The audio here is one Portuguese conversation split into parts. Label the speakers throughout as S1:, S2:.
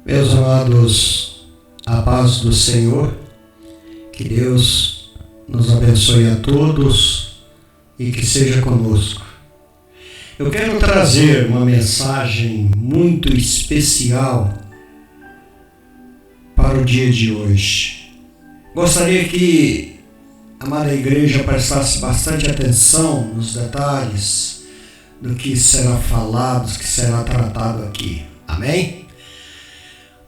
S1: Meus amados, a paz do Senhor, que Deus nos abençoe a todos e que seja conosco. Eu quero trazer uma mensagem muito especial para o dia de hoje. Gostaria que a amada igreja prestasse bastante atenção nos detalhes do que será falado, do que será tratado aqui. Amém?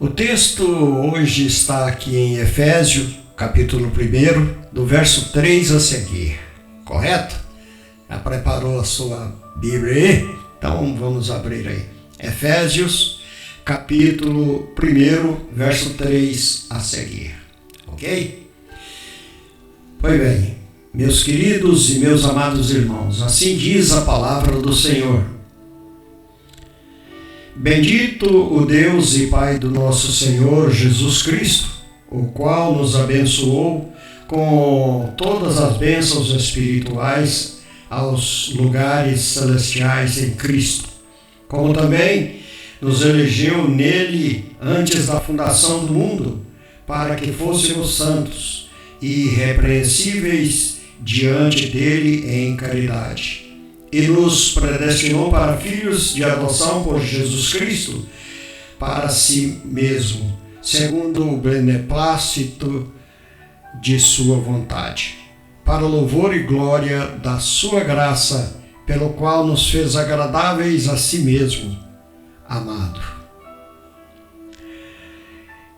S1: O texto hoje está aqui em Efésios, capítulo 1, do verso 3 a seguir. Correto? Já preparou a sua Bíblia aí? Então vamos abrir aí. Efésios, capítulo 1, verso 3 a seguir. Ok? Pois bem, meus queridos e meus amados irmãos, assim diz a palavra do Senhor. Bendito o Deus e Pai do nosso Senhor Jesus Cristo, o qual nos abençoou com todas as bênçãos espirituais aos lugares celestiais em Cristo, como também nos elegeu nele antes da fundação do mundo, para que fôssemos santos e irrepreensíveis diante dele em caridade. E nos predestinou para filhos de adoção por Jesus Cristo, para si mesmo, segundo o beneplácito de sua vontade, para o louvor e glória da sua graça, pelo qual nos fez agradáveis a si mesmo, amado.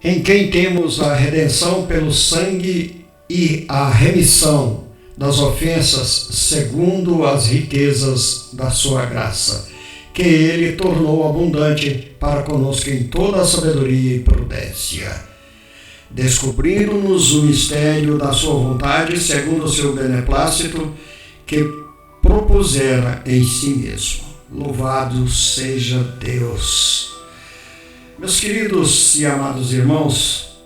S1: Em quem temos a redenção pelo sangue e a remissão das ofensas, segundo as riquezas da sua graça, que ele tornou abundante para conosco em toda a sabedoria e prudência, descobrindo-nos o mistério da sua vontade, segundo o seu beneplácito, que propusera em si mesmo. Louvado seja Deus. Meus queridos e amados irmãos,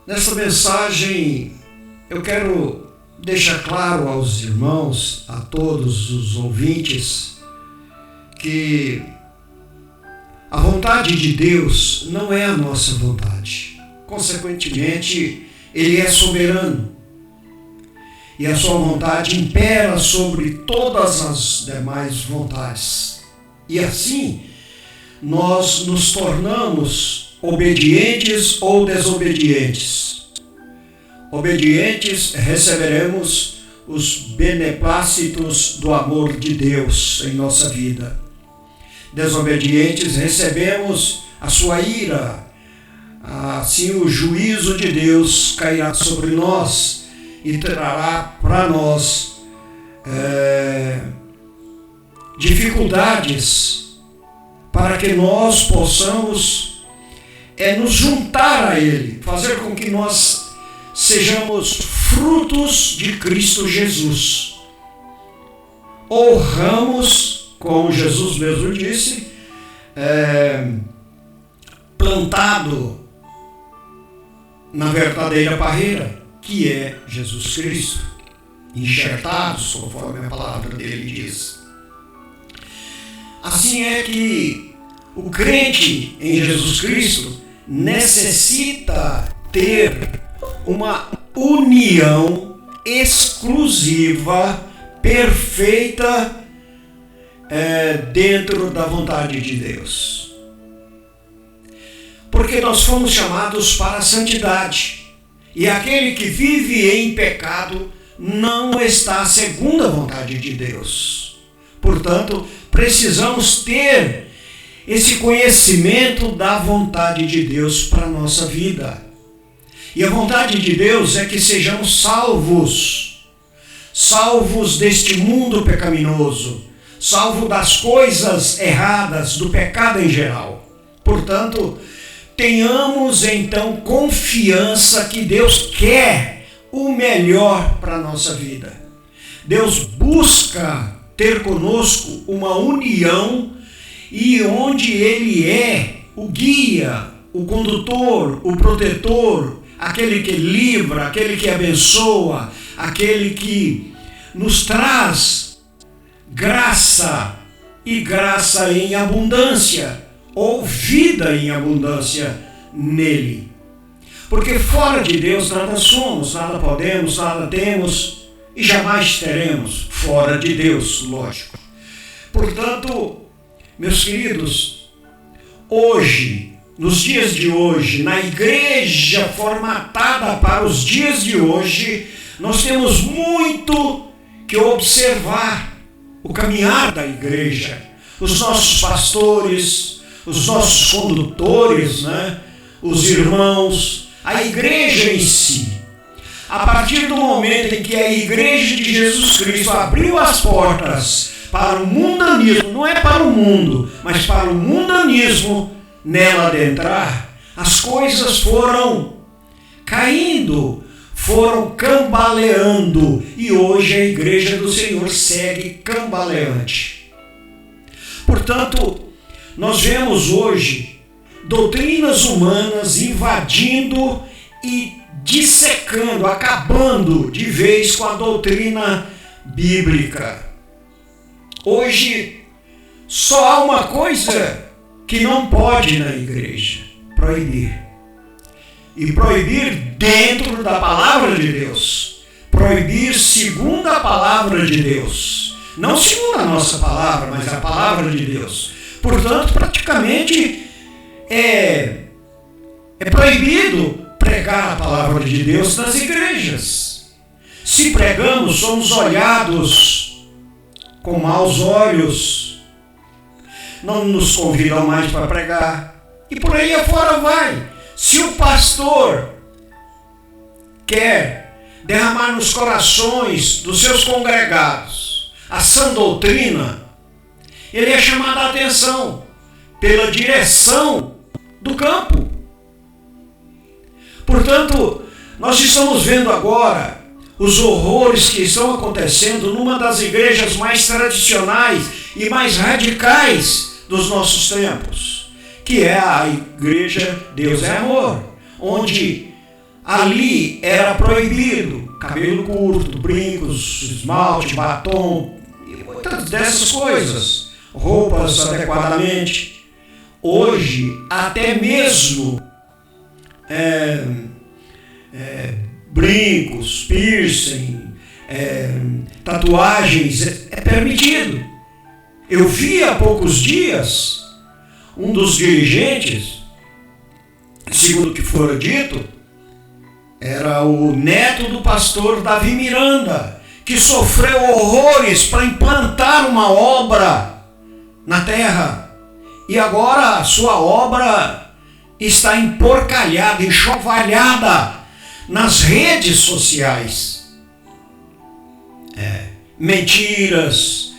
S1: nesta mensagem eu quero deixar claro aos irmãos, a todos os ouvintes, que a vontade de Deus não é a nossa vontade. Consequentemente, Ele é soberano. E a sua vontade impera sobre todas as demais vontades. E assim, nós nos tornamos obedientes ou desobedientes. Obedientes, receberemos os beneplácitos do amor de Deus em nossa vida. Desobedientes, recebemos a sua ira. Assim o juízo de Deus cairá sobre nós e trará para nós dificuldades para que nós possamos nos juntar a Ele, fazer com que nós sejamos frutos de Cristo Jesus. Ou ramos, como Jesus mesmo disse, plantado na verdadeira parreira, que é Jesus Cristo, enxertados, conforme a palavra dele diz. Assim é que o crente em Jesus Cristo necessita ter uma união exclusiva, perfeita, dentro da vontade de Deus. Porque nós fomos chamados para a santidade. E aquele que vive em pecado não está segundo a vontade de Deus. Portanto, precisamos ter esse conhecimento da vontade de Deus para a nossa vida. E a vontade de Deus é que sejamos salvos deste mundo pecaminoso, salvo das coisas erradas, do pecado em geral. Portanto, tenhamos então confiança que Deus quer o melhor para a nossa vida. Deus busca ter conosco uma união, e onde Ele é o guia, o condutor, o protetor, aquele que livra, aquele que abençoa, aquele que nos traz graça, e graça em abundância, ou vida em abundância nele. Porque fora de Deus nada somos, nada podemos, nada temos e jamais teremos. Fora de Deus, lógico. Portanto, meus queridos, hoje, nos dias de hoje, na igreja formatada para os dias de hoje, nós temos muito que observar o caminhar da igreja, os nossos pastores, os nossos condutores, os irmãos, a igreja em si. A partir do momento em que a igreja de Jesus Cristo abriu as portas para o mundanismo, não é para o mundo, mas para o mundanismo nela adentrar, as coisas foram caindo, foram cambaleando, e hoje a igreja do Senhor segue cambaleante. Portanto, nós vemos hoje doutrinas humanas invadindo e dissecando, acabando de vez com a doutrina bíblica. Hoje só há uma coisa que não pode na igreja: proibir. E proibir dentro da palavra de Deus. Proibir segundo a palavra de Deus. Não segundo a nossa palavra, mas a palavra de Deus. Portanto, praticamente é proibido pregar a palavra de Deus nas igrejas. Se pregamos, somos olhados com maus olhos. Não nos convidam mais para pregar. E por aí afora vai. Se o pastor quer derramar nos corações dos seus congregados a sã doutrina, ele é chamado a atenção pela direção do campo. Portanto, nós estamos vendo agora os horrores que estão acontecendo numa das igrejas mais tradicionais e mais radicais dos nossos tempos, que é a igreja Deus é Amor, onde ali era proibido cabelo curto, brincos, esmalte, batom e muitas dessas coisas, roupas adequadamente. Hoje, até mesmo brincos, piercing, tatuagens é permitido. Eu vi há poucos dias um dos dirigentes, segundo o que fora dito, era o neto do pastor Davi Miranda, que sofreu horrores para implantar uma obra na terra. E agora a sua obra está emporcalhada, enxovalhada nas redes sociais. Mentiras,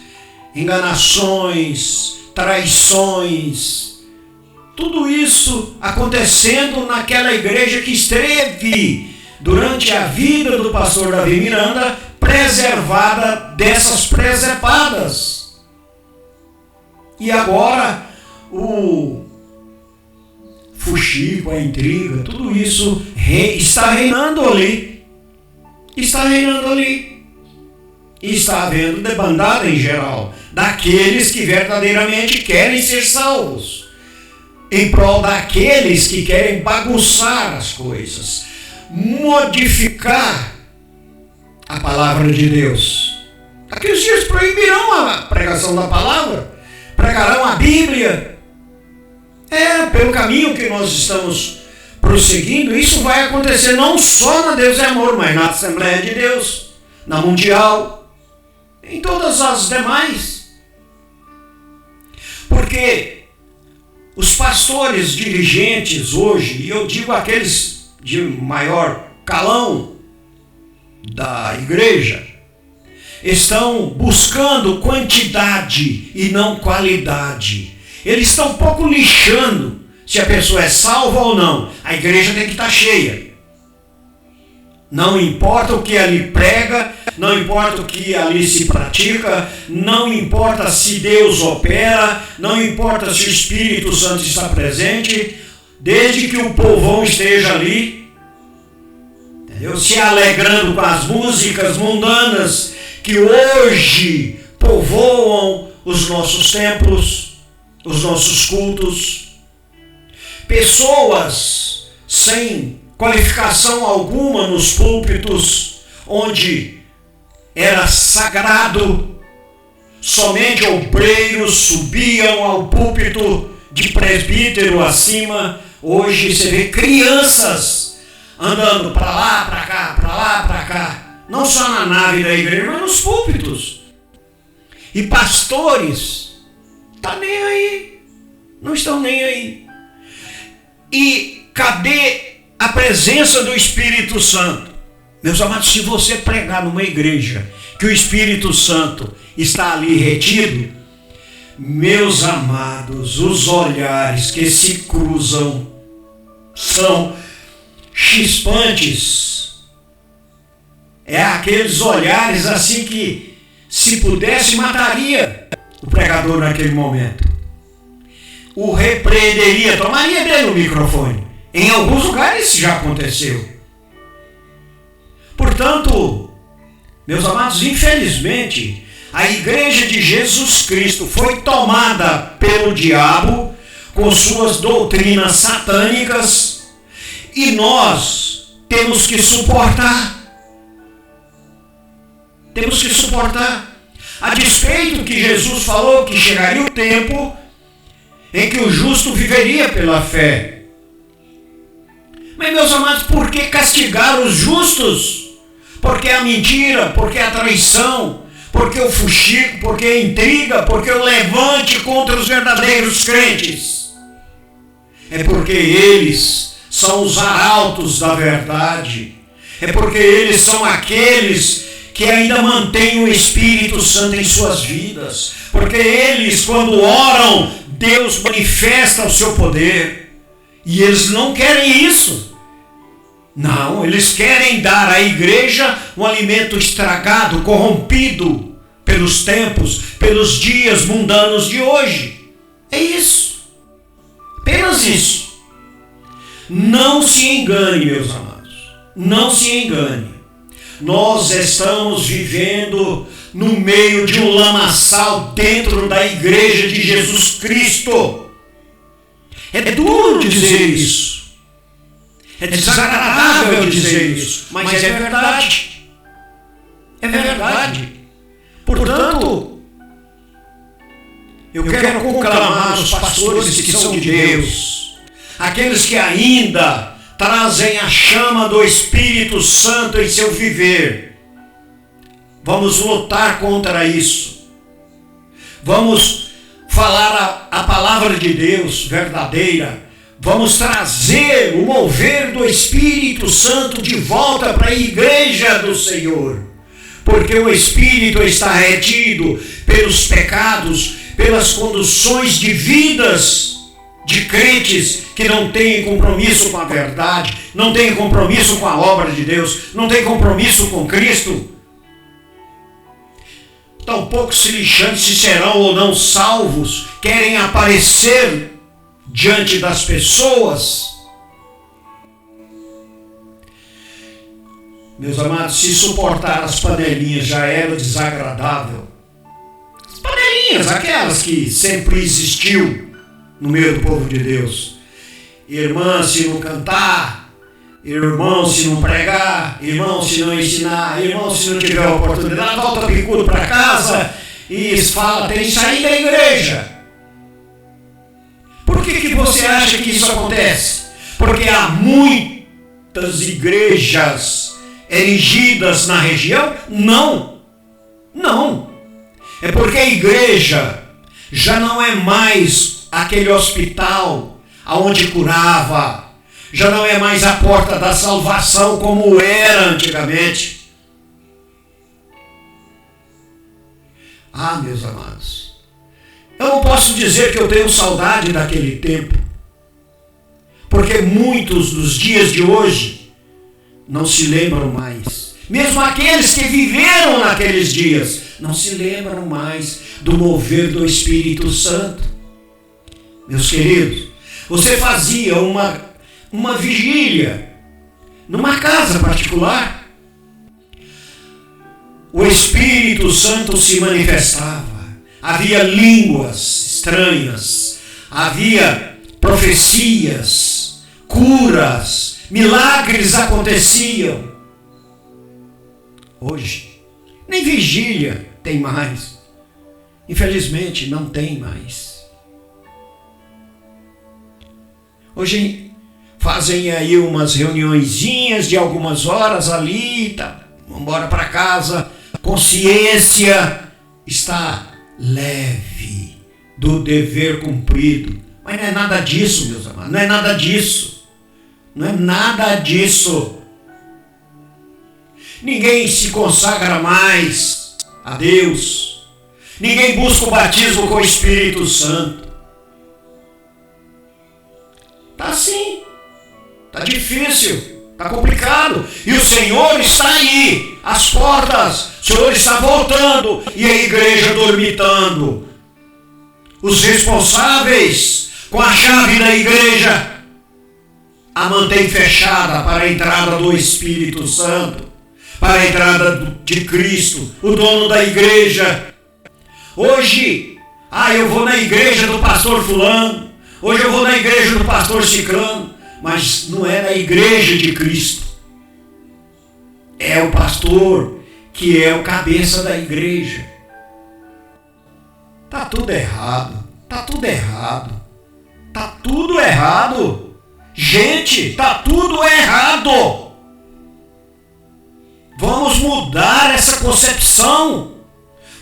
S1: enganações, traições, tudo isso acontecendo naquela igreja que esteve durante a vida do pastor Davi Miranda preservada dessas presepadas. E agora o fuxico, a intriga, tudo isso está reinando ali. Está reinando ali. E está havendo debandada em geral daqueles que verdadeiramente querem ser salvos, em prol daqueles que querem bagunçar as coisas, modificar a palavra de Deus. Aqueles dias proibirão a pregação da palavra, pregarão a Bíblia. Pelo caminho que nós estamos prosseguindo, isso vai acontecer não só na Deus é Amor, mas na Assembleia de Deus, na Mundial, em todas as demais. Porque os pastores dirigentes hoje, e eu digo aqueles de maior calão da igreja, estão buscando quantidade e não qualidade. Eles estão um pouco lixando se a pessoa é salva ou não. A igreja tem que estar cheia. Não importa o que ali prega, não importa o que ali se pratica, não importa se Deus opera, não importa se o Espírito Santo está presente, desde que o povão esteja ali, entendeu? Se alegrando com as músicas mundanas que hoje povoam os nossos templos, os nossos cultos. pessoas sem qualificação alguma nos púlpitos, onde era sagrado, somente obreiros subiam ao púlpito de presbítero acima. Hoje você vê crianças andando para lá, para cá, para lá, para cá, não só na nave da igreja, mas nos púlpitos. E pastores, tá nem aí, não estão nem aí. E cadê a presença do Espírito Santo? Meus amados, se você pregar numa igreja que o Espírito Santo está ali retido, meus amados, os olhares que se cruzam são chispantes. É aqueles olhares assim que, se pudesse, mataria o pregador naquele momento. O repreenderia, tomaria dele o microfone. Em alguns lugares isso já aconteceu. Portanto, meus amados, infelizmente, a igreja de Jesus Cristo foi tomada pelo diabo com suas doutrinas satânicas e nós temos que suportar. Temos que suportar. A despeito que Jesus falou que chegaria o tempo em que o justo viveria pela fé. Mas, meus amados, por que castigar os justos? Porque a mentira, porque a traição, porque o fuxico, porque a intriga, porque o levante contra os verdadeiros crentes. É porque eles são os arautos da verdade. É porque eles são aqueles que ainda mantêm o Espírito Santo em suas vidas. Porque eles, quando oram, Deus manifesta o seu poder. E eles não querem isso. Não, eles querem dar à igreja um alimento estragado, corrompido pelos tempos, pelos dias mundanos de hoje. É isso. Apenas isso. Não se engane, meus amados. Não se engane. Nós estamos vivendo no meio de um lamaçal dentro da igreja de Jesus Cristo. É duro dizer isso. É desagradável dizer isso, mas é verdade. É verdade. Portanto, eu quero conclamar os pastores que são de Deus, aqueles que ainda trazem a chama do Espírito Santo em seu viver. Vamos lutar contra isso. Vamos falar a palavra de Deus verdadeira. Vamos trazer o mover do Espírito Santo de volta para a igreja do Senhor. Porque o Espírito está retido pelos pecados, pelas conduções de vidas de crentes que não têm compromisso com a verdade, não têm compromisso com a obra de Deus, não têm compromisso com Cristo. Tampouco se lixando se serão ou não salvos, querem aparecer diante das pessoas. Meus amados, se suportar as panelinhas já era desagradável. As panelinhas, aquelas que sempre existiu no meio do povo de Deus. Irmã, se não cantar, irmão, se não pregar, irmão, se não ensinar, irmão, se não tiver oportunidade, volta picudo para casa e fala, tem que sair da igreja. Por que você acha que isso acontece? Porque há muitas igrejas erigidas na região? Não. Não. É porque a igreja já não é mais aquele hospital aonde curava, já não é mais a porta da salvação como era antigamente. Ah, meus amados, eu não posso dizer que eu tenho saudade daquele tempo, porque muitos dos dias de hoje não se lembram mais. Mesmo aqueles que viveram naqueles dias não se lembram mais do mover do Espírito Santo. Meus queridos, você fazia uma vigília numa casa particular, o Espírito Santo se manifestava, havia línguas estranhas, havia profecias, curas, milagres aconteciam. Hoje, nem vigília tem mais. Infelizmente, não tem mais. Hoje fazem aí umas reuniõezinhas de algumas horas ali, tá? Vamos embora para casa. Consciência está leve do dever cumprido. Mas não é nada disso, meus amados. Não é nada disso. Não é nada disso. Ninguém se consagra mais a Deus. Ninguém busca o batismo com o Espírito Santo. Tá assim. Tá difícil. Tá complicado. E o Senhor está aí, às portas. O Senhor está voltando e a igreja dormitando. Os responsáveis com a chave da igreja a mantém fechada para a entrada do Espírito Santo, para a entrada de Cristo, o dono da igreja. Hoje, eu vou na igreja do pastor fulano, hoje eu vou na igreja do pastor ciclano, mas não é na igreja de Cristo. É o pastor que é o cabeça da igreja. Tá tudo errado, tá tudo errado, tá tudo errado. Gente, tá tudo errado. Vamos mudar essa concepção.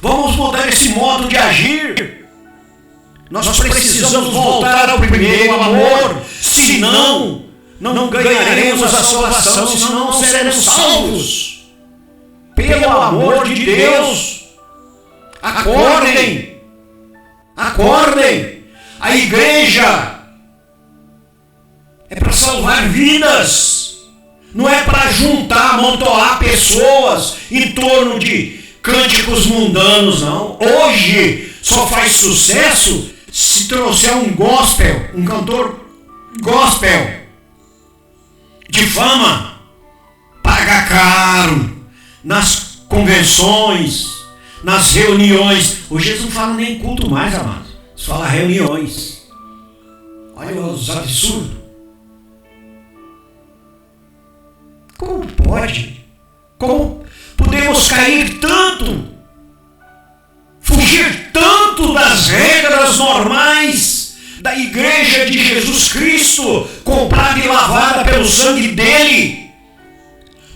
S1: Vamos mudar esse modo de agir. Nós precisamos voltar ao primeiro amor. Senão, não ganharemos a salvação. Senão, não seremos salvos. Pelo amor de Deus. Acordem. Acordem. A igreja é para salvar vidas. Não é para juntar, amontoar pessoas em torno de cânticos mundanos, não. Hoje só faz sucesso se trouxer um gospel, um cantor gospel de fama, paga caro nas convenções, nas reuniões. Hoje eles não falam nem culto mais, amados. Eles falam reuniões. Olha os absurdos. Como pode? Como podemos cair tanto? Fugir tanto das regras normais da igreja de Jesus Cristo, comprada e lavada pelo sangue dele?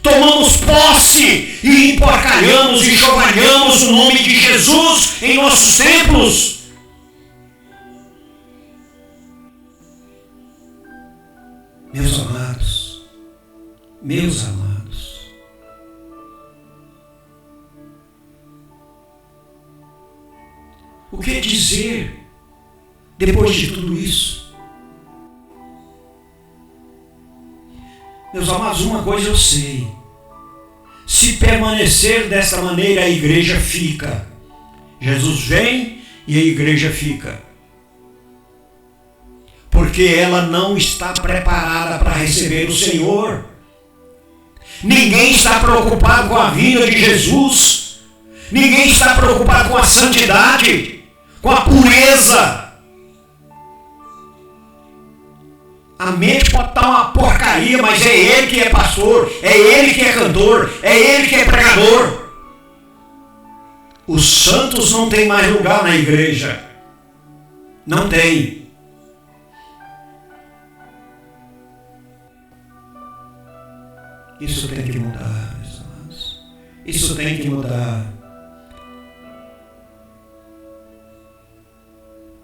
S1: Tomamos posse e emporcalhamos e enxovalhamos o nome de Jesus em nossos templos. Meus amados, o que dizer depois de tudo isso? Meus amados, uma coisa eu sei: se permanecer dessa maneira, a igreja fica. Jesus vem e a igreja fica. Porque ela não está preparada para receber o Senhor. Ninguém está preocupado com a vinda de Jesus. Ninguém está preocupado com a santidade, com a pureza. A mente pode estar uma porcaria, mas é ele que é pastor, é ele que é cantor, é ele que é pregador. Os santos não têm mais lugar na igreja. Não tem. Isso tem que mudar, meus amados. Isso tem que mudar.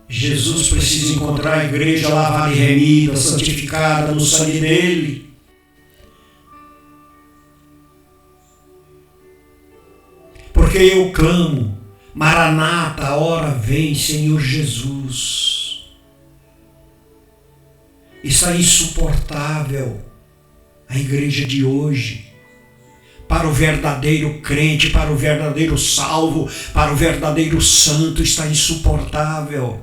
S1: Jesus precisa encontrar a igreja lavada e remida, santificada no sangue dele. Porque eu clamo: Maranata, a hora vem, Senhor Jesus. Está insuportável a igreja de hoje. Para o verdadeiro crente, para o verdadeiro salvo, para o verdadeiro santo, está insuportável.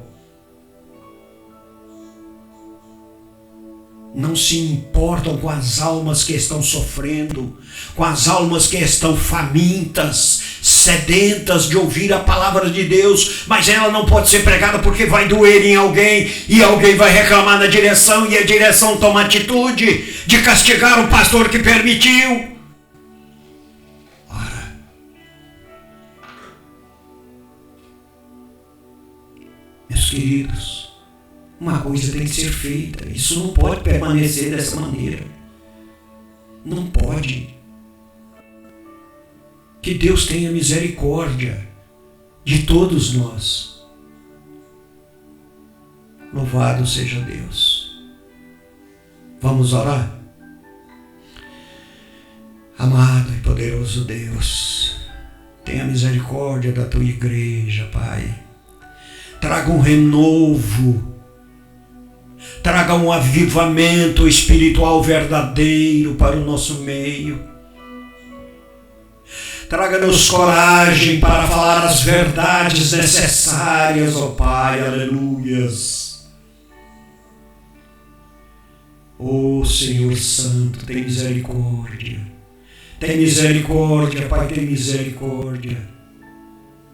S1: não se importam com as almas que estão sofrendo, com as almas que estão famintas, sedentas de ouvir a palavra de Deus, mas ela não pode ser pregada porque vai doer em alguém, e alguém vai reclamar na direção, e a direção toma atitude de castigar o pastor que permitiu. Ora, meus queridos, uma coisa tem que ser feita. Isso não pode permanecer dessa maneira. Não pode. Que Deus tenha misericórdia de todos nós. Louvado seja Deus. Vamos orar? Amado e poderoso Deus, tenha misericórdia da tua igreja, Pai. Traga um renovo. Traga um avivamento espiritual verdadeiro para o nosso meio. Traga-nos coragem para falar as verdades necessárias, ó Pai, aleluias. Ó Senhor Santo, tem misericórdia. Tem misericórdia, Pai, tem misericórdia.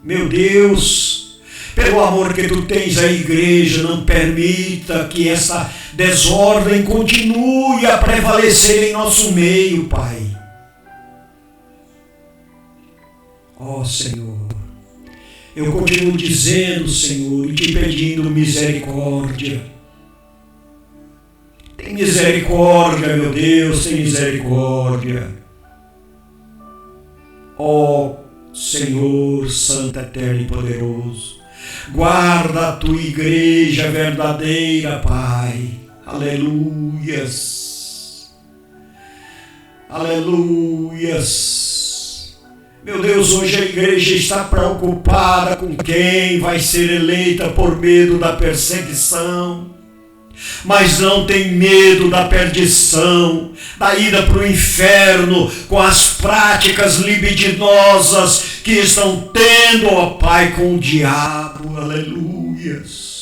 S1: Meu Deus, pelo amor que Tu tens à igreja, não permita que essa desordem continue a prevalecer em nosso meio, Pai. Ó Senhor, eu continuo dizendo, Senhor, e Te pedindo misericórdia. Tem misericórdia, meu Deus, tem misericórdia. Ó Senhor, Santo, Eterno e Poderoso, guarda a Tua igreja verdadeira, Pai. Aleluias. Aleluias. Meu Deus, hoje a igreja está preocupada com quem vai ser eleita por medo da perseguição, mas não tem medo da perdição, da ida para o inferno com as práticas libidinosas que estão tendo, ó Pai, com o diabo. Aleluias.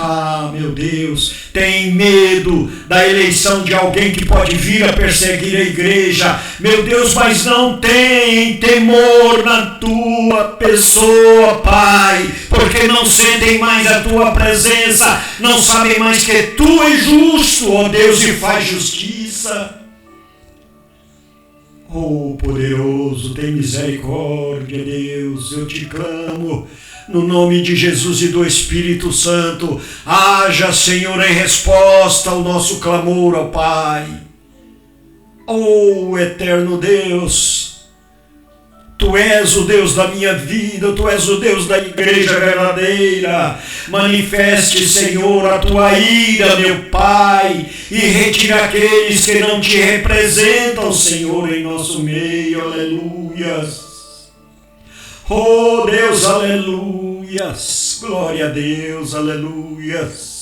S1: Ah, meu Deus, tem medo da eleição de alguém que pode vir a perseguir a igreja. Meu Deus, mas não tem temor na Tua pessoa, Pai, porque não sentem mais a Tua presença, não sabem mais que Tu és justo, ó Deus, e faz justiça. Oh, poderoso, tem misericórdia, Deus, eu Te clamo. No nome de Jesus e do Espírito Santo, haja, Senhor, em resposta ao nosso clamor, ó Pai. Oh, eterno Deus, Tu és o Deus da minha vida, Tu és o Deus da igreja verdadeira. Manifeste, Senhor, a Tua ira, meu Pai, e retira aqueles que não Te representam, Senhor, em nosso meio. Aleluias. Oh Deus, aleluias, glória a Deus, aleluias.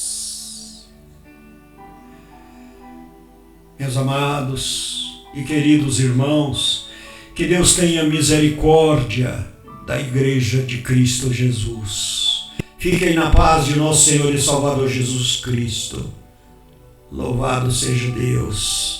S1: Meus amados e queridos irmãos, que Deus tenha misericórdia da igreja de Cristo Jesus. Fiquem na paz de nosso Senhor e Salvador Jesus Cristo. Louvado seja Deus.